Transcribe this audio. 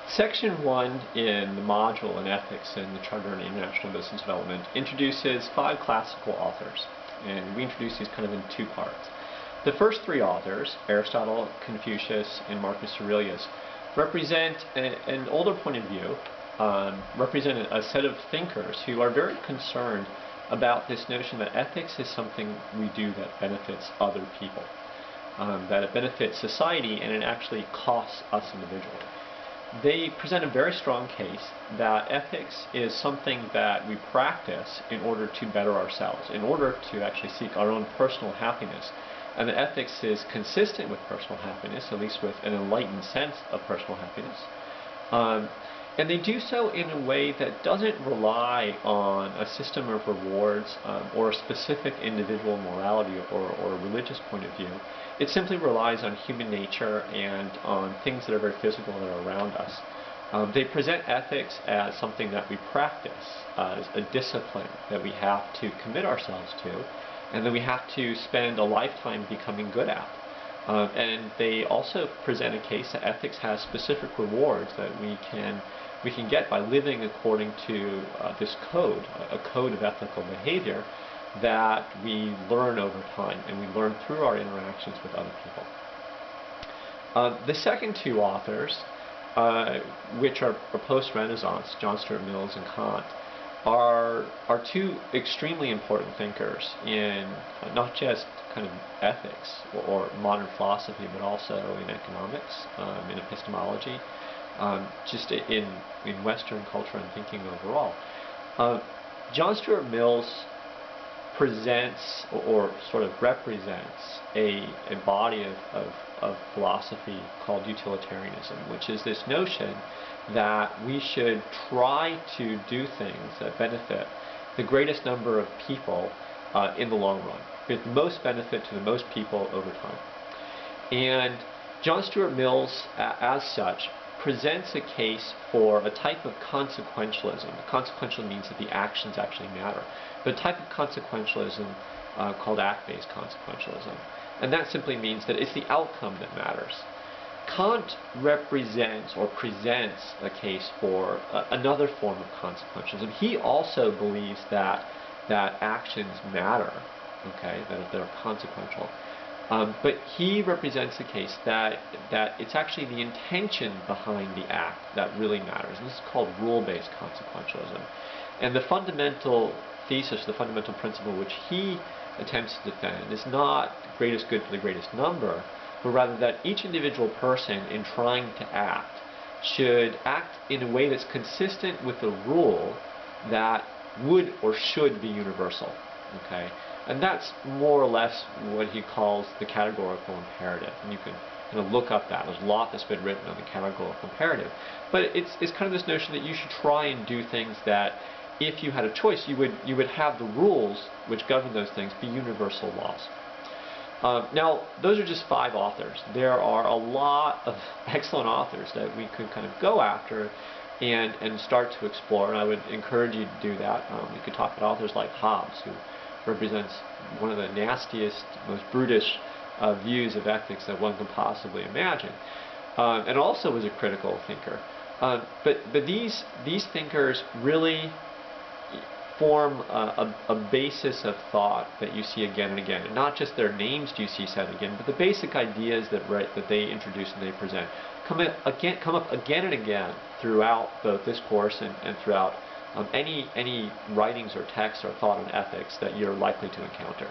Section 1 in the module on ethics in the Charter on International Business Development introduces 5 classical authors, and we introduce these kind of in 2 parts. The first 3 authors, Aristotle, Confucius, and Marcus Aurelius, represent an older point of view, represent a set of thinkers who are very concerned about this notion that ethics is something we do that benefits other people, that it benefits society and it actually costs us individually. They present a very strong case that ethics is something that we practice in order to better ourselves, in order to actually seek our own personal happiness, and that ethics is consistent with personal happiness, at least with an enlightened sense of personal happiness. And they do so in a way that doesn't rely on a system of rewards or a specific individual morality or religious point of view. It simply relies on human nature and on things that are very physical that are around us. They present ethics as something that we practice, as a discipline that we have to commit ourselves to, and that we have to spend a lifetime becoming good at. And they also present a case that ethics has specific rewards that we can get by living according to this code, a code of ethical behavior that we learn over time and we learn through our interactions with other people. The second 2 authors, which are post-Renaissance, John Stuart Mills and Kant, are 2 extremely important thinkers in not just kind of ethics or modern philosophy, but also in economics, in epistemology, just in Western culture and thinking overall. John Stuart Mills presents or sort of represents a body of philosophy called Utilitarianism, which is this notion that we should try to do things that benefit the greatest number of people in the long run, with most benefit to the most people over time. And John Stuart Mills, as such, presents a case for a type of consequentialism. Consequential means that the actions actually matter. But a type of consequentialism called act-based consequentialism. And that simply means that it's the outcome that matters. Kant represents or presents a case for another form of consequentialism. He also believes that actions matter, okay, that they're consequential. But he represents a case that it's actually the intention behind the act that really matters. And this is called rule-based consequentialism. And the fundamental thesis, the fundamental principle which he attempts to defend is not greatest good for the greatest number, but rather that each individual person in trying to act should act in a way that's consistent with a rule that would or should be universal. Okay? And that's more or less what he calls the categorical imperative. And you can look up that. There's a lot that's been written on the categorical imperative. But it's kind of this notion that you should try and do things that, if you had a choice, you would have the rules which govern those things be universal laws. Now, those are just 5 authors. There are a lot of excellent authors that we could kind of go after and start to explore, and I would encourage you to do that. We could talk about authors like Hobbes, who represents one of the nastiest, most brutish views of ethics that one can possibly imagine, and also was a critical thinker. But these thinkers really form a basis of thought that you see again and again, and not just their names do you see said again, but the basic ideas that they introduce and they present come up again and again throughout both this course and throughout any writings or texts or thought on ethics that you're likely to encounter.